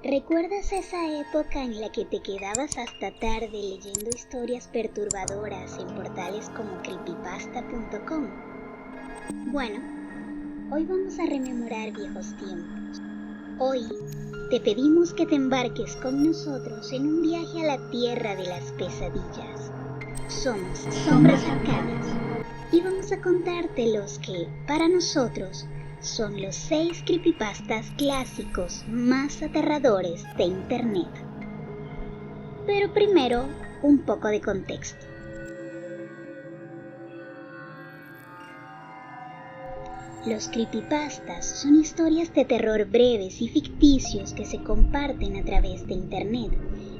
¿Recuerdas esa época en la que te quedabas hasta tarde leyendo historias perturbadoras en portales como creepypasta.com? Bueno, hoy vamos a rememorar viejos tiempos. Hoy te pedimos que te embarques con nosotros en un viaje a la tierra de las pesadillas. Somos Sombras Arcanas y vamos a contarte los que, para nosotros, son los 6 creepypastas clásicos más aterradores de Internet. Pero primero, un poco de contexto. Los creepypastas son historias de terror breves y ficticios que se comparten a través de Internet,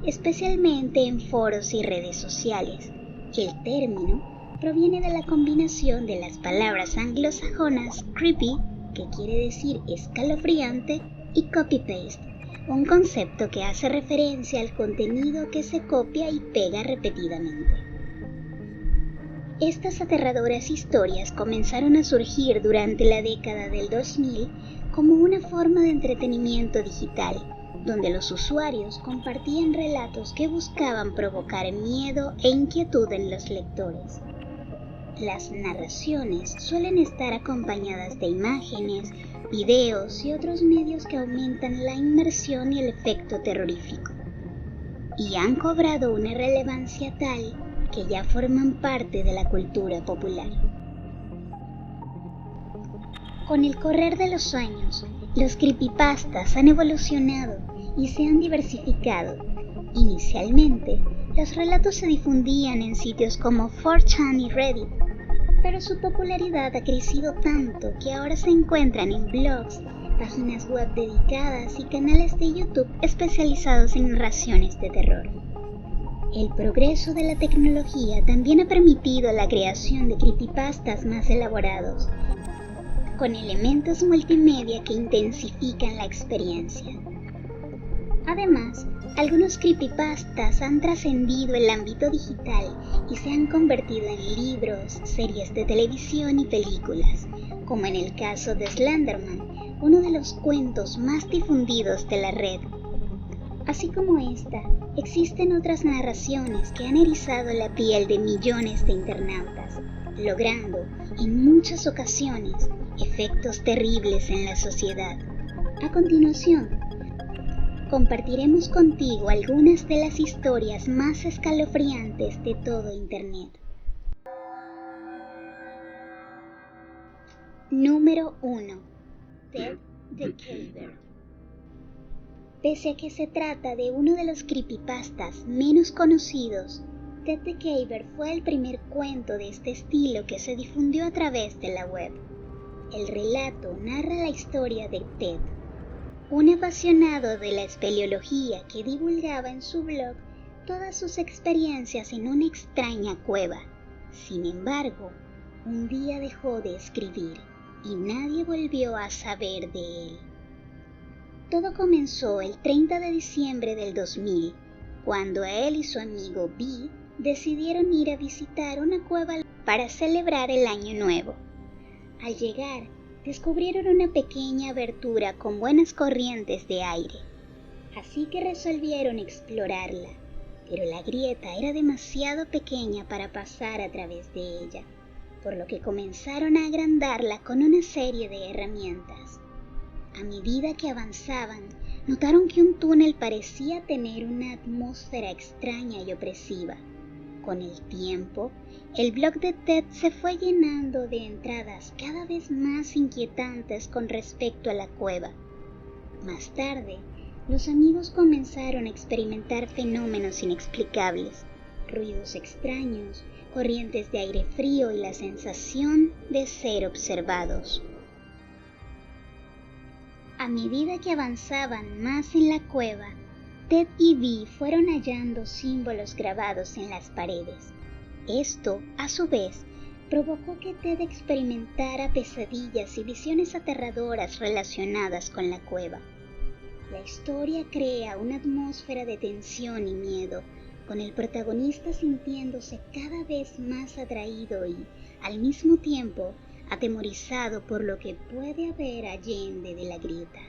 especialmente en foros y redes sociales. El término proviene de la combinación de las palabras anglosajonas creepy, que quiere decir escalofriante, y copy-paste, un concepto que hace referencia al contenido que se copia y pega repetidamente. Estas aterradoras historias comenzaron a surgir durante la década del 2000 como una forma de entretenimiento digital, donde los usuarios compartían relatos que buscaban provocar miedo e inquietud en los lectores. Las narraciones suelen estar acompañadas de imágenes, videos y otros medios que aumentan la inmersión y el efecto terrorífico. Y han cobrado una relevancia tal que ya forman parte de la cultura popular. Con el correr de los años, los creepypastas han evolucionado y se han diversificado. Inicialmente, los relatos se difundían en sitios como 4chan y Reddit, pero su popularidad ha crecido tanto que ahora se encuentran en blogs, páginas web dedicadas y canales de YouTube especializados en narraciones de terror. El progreso de la tecnología también ha permitido la creación de creepypastas más elaborados, con elementos multimedia que intensifican la experiencia. Además, algunos creepypastas han trascendido el ámbito digital y se han convertido en libros, series de televisión y películas, como en el caso de Slenderman, uno de los cuentos más difundidos de la red. Así como esta, existen otras narraciones que han erizado la piel de millones de internautas, logrando, en muchas ocasiones, efectos terribles en la sociedad. A continuación, compartiremos contigo algunas de las historias más escalofriantes de todo Internet. Número 1. Ted the Caver. Pese a que se trata de uno de los creepypastas menos conocidos, Ted the Caver fue el primer cuento de este estilo que se difundió a través de la web. El relato narra la historia de Ted, un apasionado de la espeleología que divulgaba en su blog todas sus experiencias en una extraña cueva. Sin embargo, un día dejó de escribir y nadie volvió a saber de él. Todo comenzó el 30 de diciembre del 2000, cuando él y su amigo B decidieron ir a visitar una cueva para celebrar el Año Nuevo. Al llegar, descubrieron una pequeña abertura con buenas corrientes de aire, así que resolvieron explorarla, pero la grieta era demasiado pequeña para pasar a través de ella, por lo que comenzaron a agrandarla con una serie de herramientas. A medida que avanzaban, notaron que un túnel parecía tener una atmósfera extraña y opresiva. Con el tiempo, el blog de Ted se fue llenando de entradas cada vez más inquietantes con respecto a la cueva. Más tarde, los amigos comenzaron a experimentar fenómenos inexplicables, ruidos extraños, corrientes de aire frío y la sensación de ser observados. A medida que avanzaban más en la cueva, Ted y Vi fueron hallando símbolos grabados en las paredes. Esto, a su vez, provocó que Ted experimentara pesadillas y visiones aterradoras relacionadas con la cueva. La historia crea una atmósfera de tensión y miedo, con el protagonista sintiéndose cada vez más atraído y, al mismo tiempo, atemorizado por lo que puede haber allende de la grieta.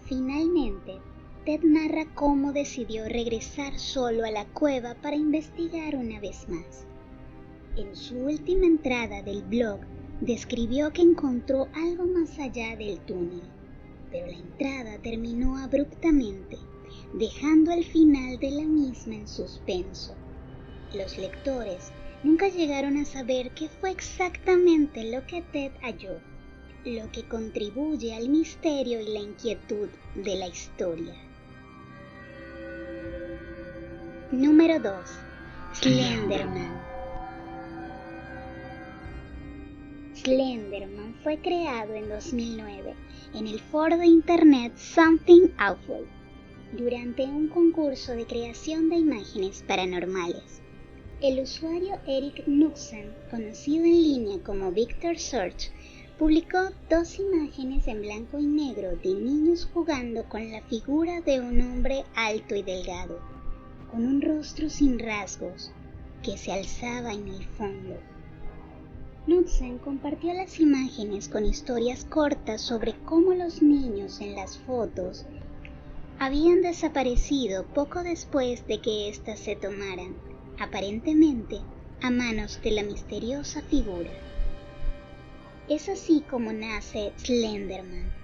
Finalmente, Ted narra cómo decidió regresar solo a la cueva para investigar una vez más. En su última entrada del blog, describió que encontró algo más allá del túnel, pero la entrada terminó abruptamente, dejando el final de la misma en suspenso. Los lectores nunca llegaron a saber qué fue exactamente lo que Ted halló, lo que contribuye al misterio y la inquietud de la historia. Número 2. Slenderman. Slenderman fue creado en 2009 en el foro de internet Something Awful durante un concurso de creación de imágenes paranormales. El usuario Eric Knudsen, conocido en línea como Victor Search, publicó 2 imágenes en blanco y negro de niños jugando con la figura de un hombre alto y delgado, con un rostro sin rasgos, que se alzaba en el fondo. Knudsen compartió las imágenes con historias cortas sobre cómo los niños en las fotos habían desaparecido poco después de que éstas se tomaran, aparentemente a manos de la misteriosa figura. Es así como nace Slenderman.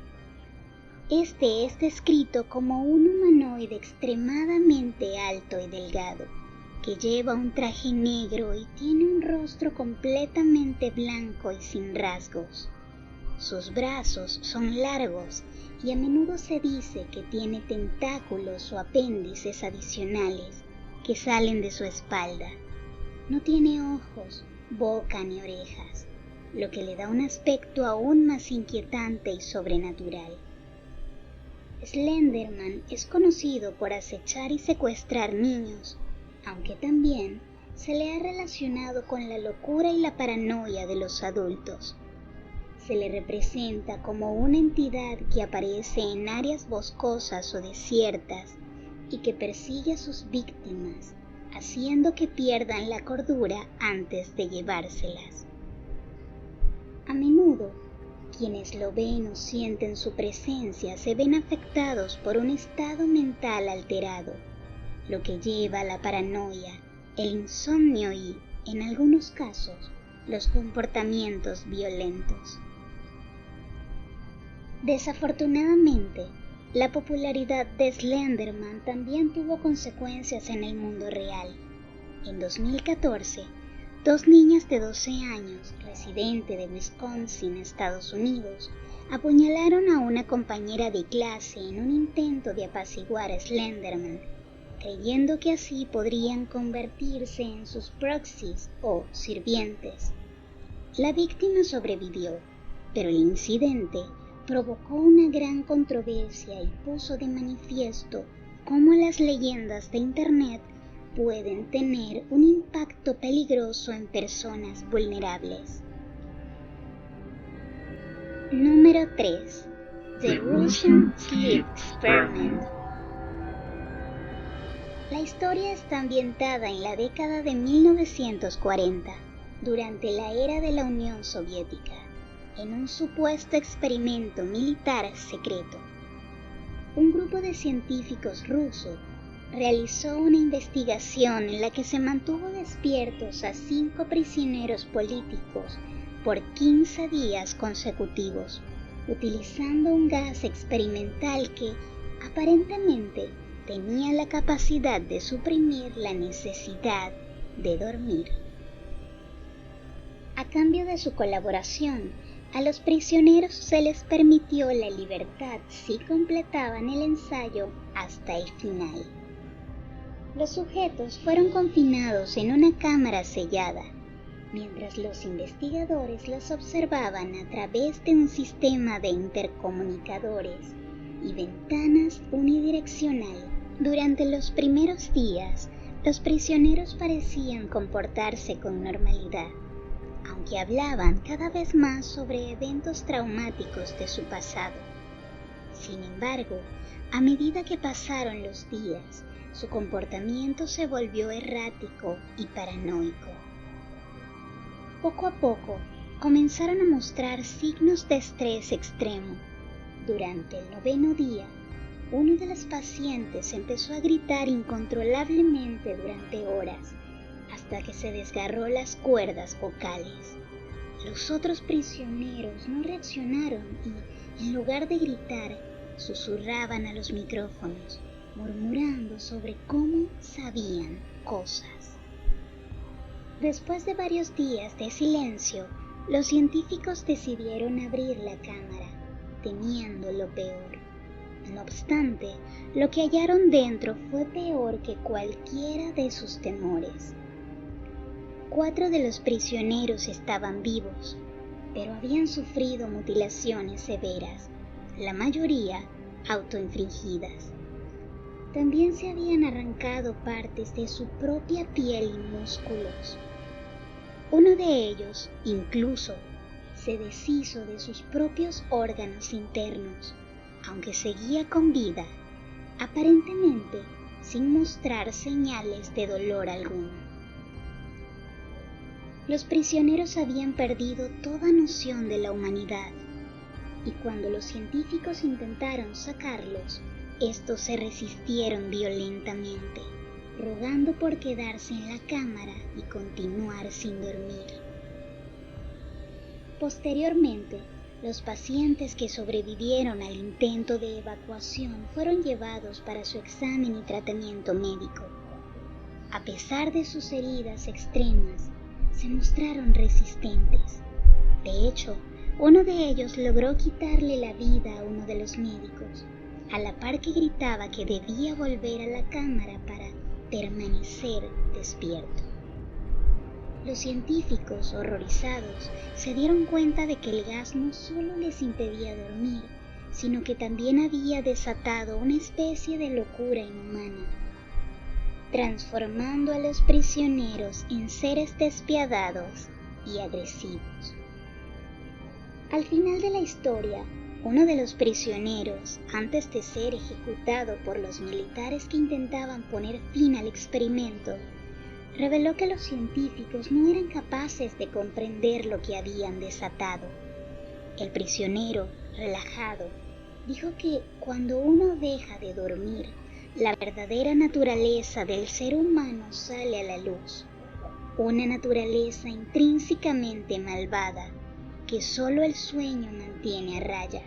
Este es descrito como un humanoide extremadamente alto y delgado, que lleva un traje negro y tiene un rostro completamente blanco y sin rasgos. Sus brazos son largos y a menudo se dice que tiene tentáculos o apéndices adicionales que salen de su espalda. No tiene ojos, boca ni orejas, lo que le da un aspecto aún más inquietante y sobrenatural. Slenderman es conocido por acechar y secuestrar niños, aunque también se le ha relacionado con la locura y la paranoia de los adultos. Se le representa como una entidad que aparece en áreas boscosas o desiertas y que persigue a sus víctimas, haciendo que pierdan la cordura antes de llevárselas. A menudo, quienes lo ven o sienten su presencia se ven afectados por un estado mental alterado, lo que lleva a la paranoia, el insomnio y, en algunos casos, los comportamientos violentos. Desafortunadamente, la popularidad de Slenderman también tuvo consecuencias en el mundo real. En 2014, 2 niñas de 12 años, residentes de Wisconsin, Estados Unidos, apuñalaron a una compañera de clase en un intento de apaciguar a Slenderman, creyendo que así podrían convertirse en sus proxies o sirvientes. La víctima sobrevivió, pero el incidente provocó una gran controversia y puso de manifiesto cómo las leyendas de Internet pueden tener un impacto peligroso en personas vulnerables. Número 3. The Russian Sleep Experiment. La historia está ambientada en la década de 1940, durante la era de la Unión Soviética, en un supuesto experimento militar secreto. Un grupo de científicos rusos realizó una investigación en la que se mantuvo despiertos a 5 prisioneros políticos por 15 días consecutivos, utilizando un gas experimental que, aparentemente, tenía la capacidad de suprimir la necesidad de dormir. A cambio de su colaboración, a los prisioneros se les permitió la libertad si completaban el ensayo hasta el final. Los sujetos fueron confinados en una cámara sellada, mientras los investigadores los observaban a través de un sistema de intercomunicadores y ventanas unidireccional. Durante los primeros días, los prisioneros parecían comportarse con normalidad, aunque hablaban cada vez más sobre eventos traumáticos de su pasado. Sin embargo, a medida que pasaron los días, su comportamiento se volvió errático y paranoico. Poco a poco, comenzaron a mostrar signos de estrés extremo. Durante el 9º día, uno de los pacientes empezó a gritar incontrolablemente durante horas, hasta que se desgarró las cuerdas vocales. Los otros prisioneros no reaccionaron y, en lugar de gritar, susurraban a los micrófonos, murmurando sobre cómo sabían cosas. Después de varios días de silencio, los científicos decidieron abrir la cámara, temiendo lo peor. No obstante, lo que hallaron dentro fue peor que cualquiera de sus temores. 4 de los prisioneros estaban vivos, pero habían sufrido mutilaciones severas, la mayoría autoinfligidas. También se habían arrancado partes de su propia piel y músculos. Uno de ellos, incluso, se deshizo de sus propios órganos internos, aunque seguía con vida, aparentemente sin mostrar señales de dolor alguno. Los prisioneros habían perdido toda noción de la humanidad, y cuando los científicos intentaron sacarlos, estos se resistieron violentamente, rogando por quedarse en la cámara y continuar sin dormir. Posteriormente, los pacientes que sobrevivieron al intento de evacuación fueron llevados para su examen y tratamiento médico. A pesar de sus heridas extremas, se mostraron resistentes. De hecho, uno de ellos logró quitarle la vida a uno de los médicos, a la par que gritaba que debía volver a la cámara para permanecer despierto. Los científicos, horrorizados, se dieron cuenta de que el gas no solo les impedía dormir, sino que también había desatado una especie de locura inhumana, transformando a los prisioneros en seres despiadados y agresivos. Al final de la historia, uno de los prisioneros, antes de ser ejecutado por los militares que intentaban poner fin al experimento, reveló que los científicos no eran capaces de comprender lo que habían desatado. El prisionero, relajado, dijo que cuando uno deja de dormir, la verdadera naturaleza del ser humano sale a la luz, una naturaleza intrínsecamente malvada que solo el sueño mantiene a raya.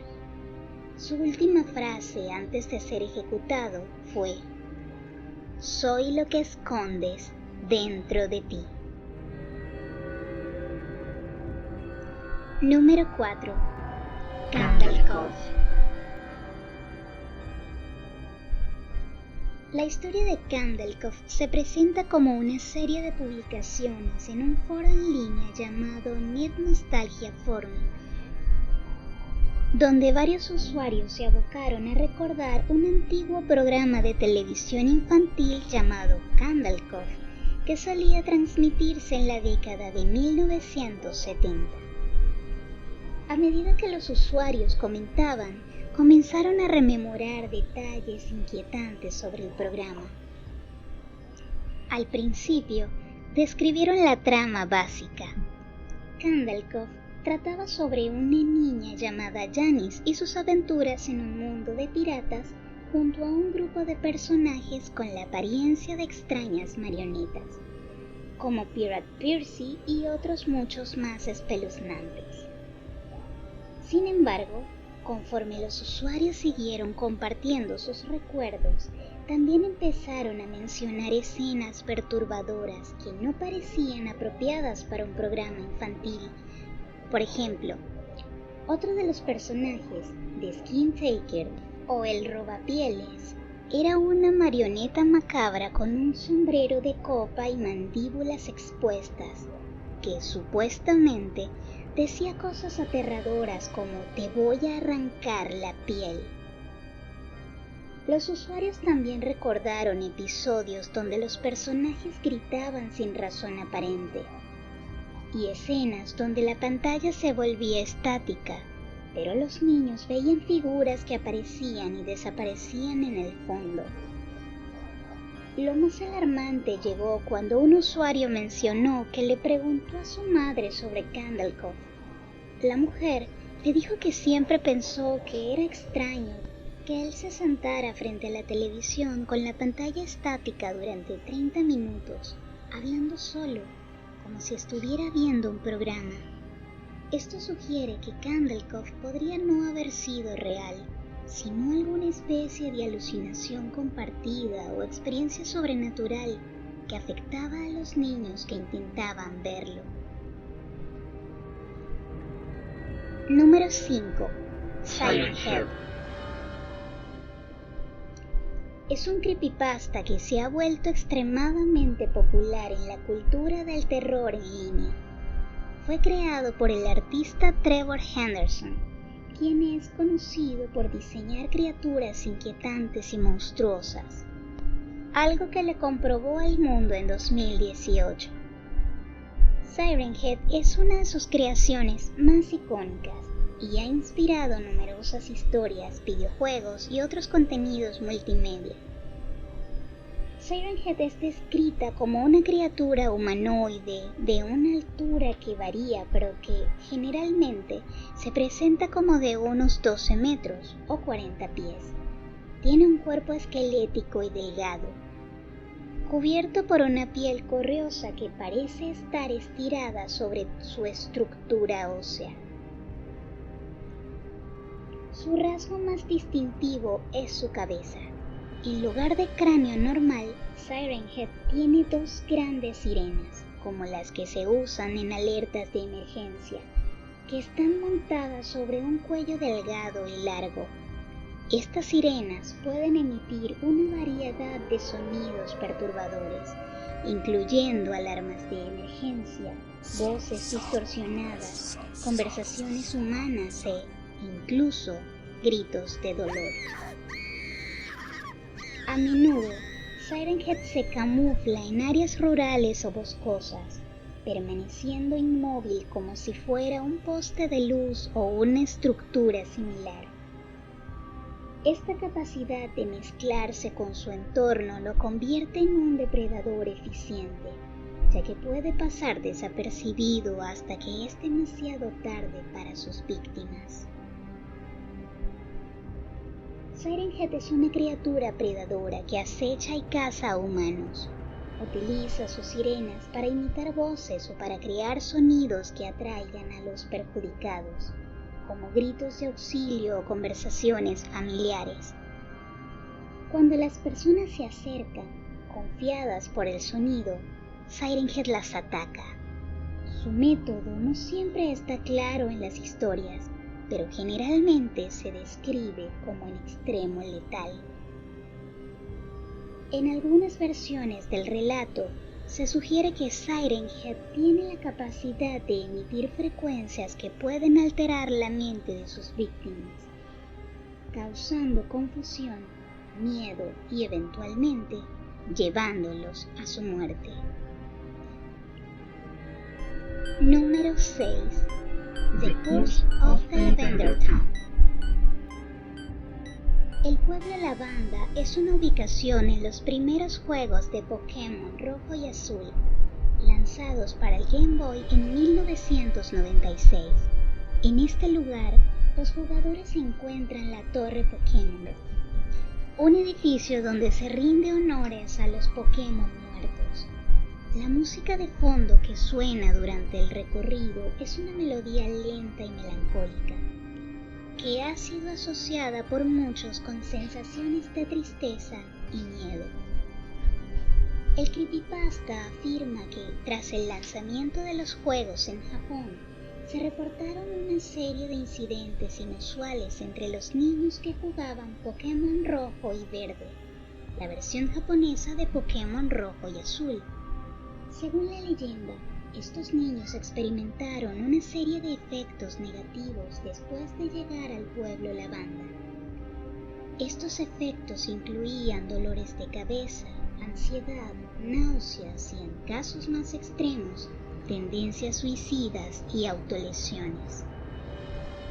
Su última frase antes de ser ejecutado fue: «Soy lo que escondes dentro de ti». Número 4. Candle Cove. La historia de Candle Cove se presenta como una serie de publicaciones en un foro en línea llamado Net Nostalgia Forum, donde varios usuarios se abocaron a recordar un antiguo programa de televisión infantil llamado Candle Cove, que solía transmitirse en la década de 1970. A medida que los usuarios comentaban, comenzaron a rememorar detalles inquietantes sobre el programa. Al principio, describieron la trama básica. Candle Cove trataba sobre una niña llamada Janice y sus aventuras en un mundo de piratas junto a un grupo de personajes con la apariencia de extrañas marionetas, como Pirate Percy y otros muchos más espeluznantes. Sin embargo, conforme los usuarios siguieron compartiendo sus recuerdos, también empezaron a mencionar escenas perturbadoras que no parecían apropiadas para un programa infantil. Por ejemplo, otro de los personajes, The Skin Taker o el Robapieles, era una marioneta macabra con un sombrero de copa y mandíbulas expuestas, que supuestamente decía cosas aterradoras como «te voy a arrancar la piel». Los usuarios también recordaron episodios donde los personajes gritaban sin razón aparente, y escenas donde la pantalla se volvía estática, pero los niños veían figuras que aparecían y desaparecían en el fondo. Lo más alarmante llegó cuando un usuario mencionó que le preguntó a su madre sobre Candle Cove. La mujer le dijo que siempre pensó que era extraño que él se sentara frente a la televisión con la pantalla estática durante 30 minutos, hablando solo, como si estuviera viendo un programa. Esto sugiere que Candlecock podría no haber sido real, sino alguna especie de alucinación compartida o experiencia sobrenatural que afectaba a los niños que intentaban verlo. Número 5. Siren Head. Es un creepypasta que se ha vuelto extremadamente popular en la cultura del terror en línea. Fue creado por el artista Trevor Henderson, quien es conocido por diseñar criaturas inquietantes y monstruosas, algo que le comprobó al mundo en 2018. Siren Head es una de sus creaciones más icónicas y ha inspirado numerosas historias, videojuegos y otros contenidos multimedia. Siren Head es descrita como una criatura humanoide de una altura que varía, pero que generalmente se presenta como de unos 12 metros o 40 pies. Tiene un cuerpo esquelético y delgado, cubierto por una piel correosa que parece estar estirada sobre su estructura ósea. Su rasgo más distintivo es su cabeza. En lugar de cráneo normal, Siren Head tiene dos grandes sirenas, como las que se usan en alertas de emergencia, que están montadas sobre un cuello delgado y largo. Estas sirenas pueden emitir una variedad de sonidos perturbadores, incluyendo alarmas de emergencia, voces distorsionadas, conversaciones humanas e, incluso, gritos de dolor. A menudo, Siren Head se camufla en áreas rurales o boscosas, permaneciendo inmóvil como si fuera un poste de luz o una estructura similar. Esta capacidad de mezclarse con su entorno lo convierte en un depredador eficiente, ya que puede pasar desapercibido hasta que es demasiado tarde para sus víctimas. Siren Head es una criatura predadora que acecha y caza a humanos. Utiliza sus sirenas para imitar voces o para crear sonidos que atraigan a los perjudicados, como gritos de auxilio o conversaciones familiares. Cuando las personas se acercan, confiadas por el sonido, Siren Head las ataca. Su método no siempre está claro en las historias, pero generalmente se describe como en extremo letal. En algunas versiones del relato, se sugiere que Siren Head tiene la capacidad de emitir frecuencias que pueden alterar la mente de sus víctimas, causando confusión, miedo y eventualmente llevándolos a su muerte. Número 6. The Curse of the Lavender Town. El pueblo Lavanda es una ubicación en los primeros juegos de Pokémon Rojo y Azul, lanzados para el Game Boy en 1996. En este lugar, los jugadores encuentran la Torre Pokémon, un edificio donde se rinde honores a los Pokémon muertos. La música de fondo que suena durante el recorrido es una melodía lenta y melancólica, que ha sido asociada por muchos con sensaciones de tristeza y miedo. El creepypasta afirma que, tras el lanzamiento de los juegos en Japón, se reportaron una serie de incidentes inusuales entre los niños que jugaban Pokémon Rojo y Verde, la versión japonesa de Pokémon Rojo y Azul. Según la leyenda, estos niños experimentaron una serie de efectos negativos después de llegar al pueblo Lavanda. Estos efectos incluían dolores de cabeza, ansiedad, náuseas y, en casos más extremos, tendencias suicidas y autolesiones.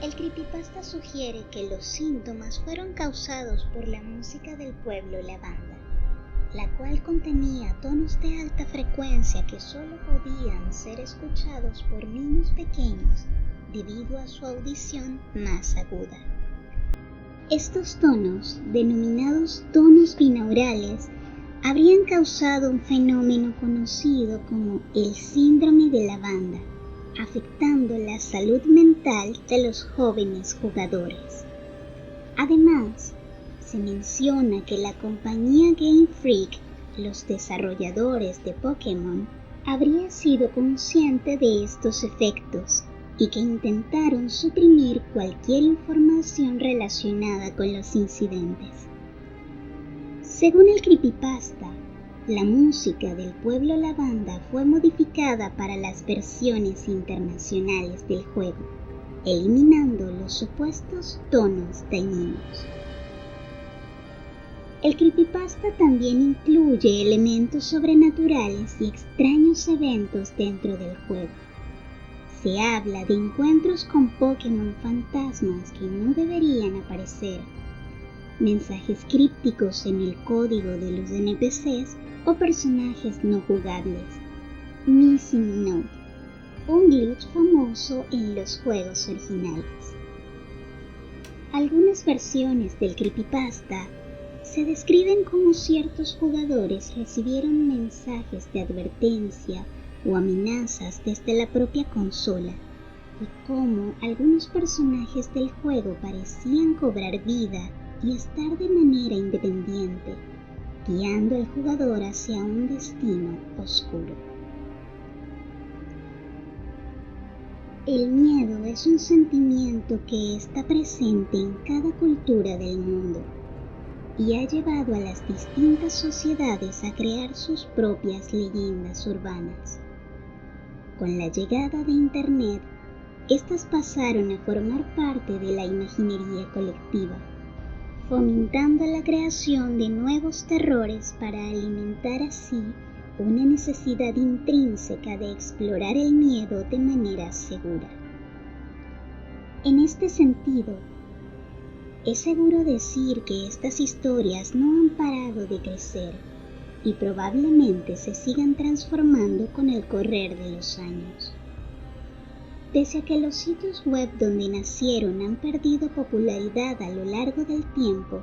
El creepypasta sugiere que los síntomas fueron causados por la música del pueblo Lavanda, la cual contenía tonos de alta frecuencia que solo podían ser escuchados por niños pequeños debido a su audición más aguda. Estos tonos, denominados tonos binaurales, habrían causado un fenómeno conocido como el síndrome de lavanda, afectando la salud mental de los jóvenes jugadores. Además, se menciona que la compañía Game Freak, los desarrolladores de Pokémon, habría sido consciente de estos efectos y que intentaron suprimir cualquier información relacionada con los incidentes. Según el creepypasta, la música del pueblo Lavanda fue modificada para las versiones internacionales del juego, eliminando los supuestos tonos dañinos. El creepypasta también incluye elementos sobrenaturales y extraños eventos dentro del juego. Se habla de encuentros con Pokémon fantasmas que no deberían aparecer, mensajes crípticos en el código de los NPCs o personajes no jugables, Missing Note, un glitch famoso en los juegos originales. Algunas versiones del creepypasta se describen como ciertos jugadores recibieron mensajes de advertencia o amenazas desde la propia consola, y cómo algunos personajes del juego parecían cobrar vida y estar de manera independiente, guiando al jugador hacia un destino oscuro. El miedo es un sentimiento que está presente en cada cultura del mundo y ha llevado a las distintas sociedades a crear sus propias leyendas urbanas. Con la llegada de Internet, estas pasaron a formar parte de la imaginería colectiva, fomentando la creación de nuevos terrores para alimentar así una necesidad intrínseca de explorar el miedo de manera segura. En este sentido, es seguro decir que estas historias no han parado de crecer y probablemente se sigan transformando con el correr de los años. Pese a que los sitios web donde nacieron han perdido popularidad a lo largo del tiempo,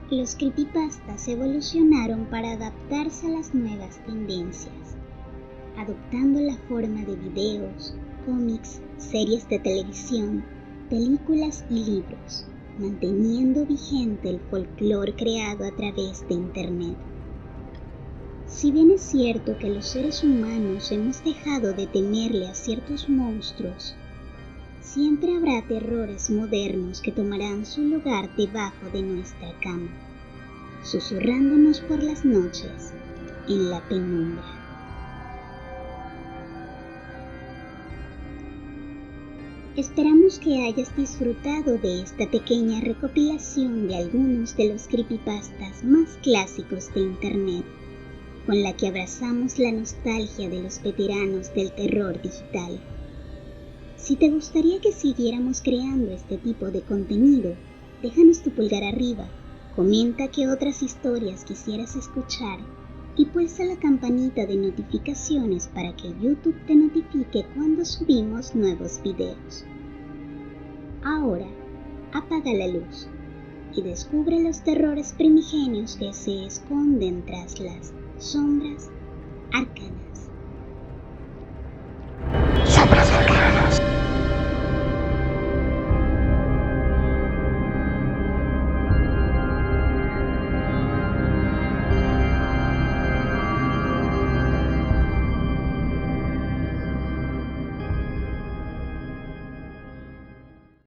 los creepypastas evolucionaron para adaptarse a las nuevas tendencias, adoptando la forma de videos, cómics, series de televisión, películas y libros, manteniendo vigente el folclore creado a través de Internet. Si bien es cierto que los seres humanos hemos dejado de temerle a ciertos monstruos, siempre habrá terrores modernos que tomarán su lugar debajo de nuestra cama, susurrándonos por las noches en la penumbra. Esperamos que hayas disfrutado de esta pequeña recopilación de algunos de los creepypastas más clásicos de Internet, con la que abrazamos la nostalgia de los veteranos del terror digital. Si te gustaría que siguiéramos creando este tipo de contenido, déjanos tu pulgar arriba, comenta qué otras historias quisieras escuchar y pulsa la campanita de notificaciones para que YouTube te notifique cuando subimos nuevos videos. Ahora, apaga la luz y descubre los terrores primigenios que se esconden tras las sombras arcanas.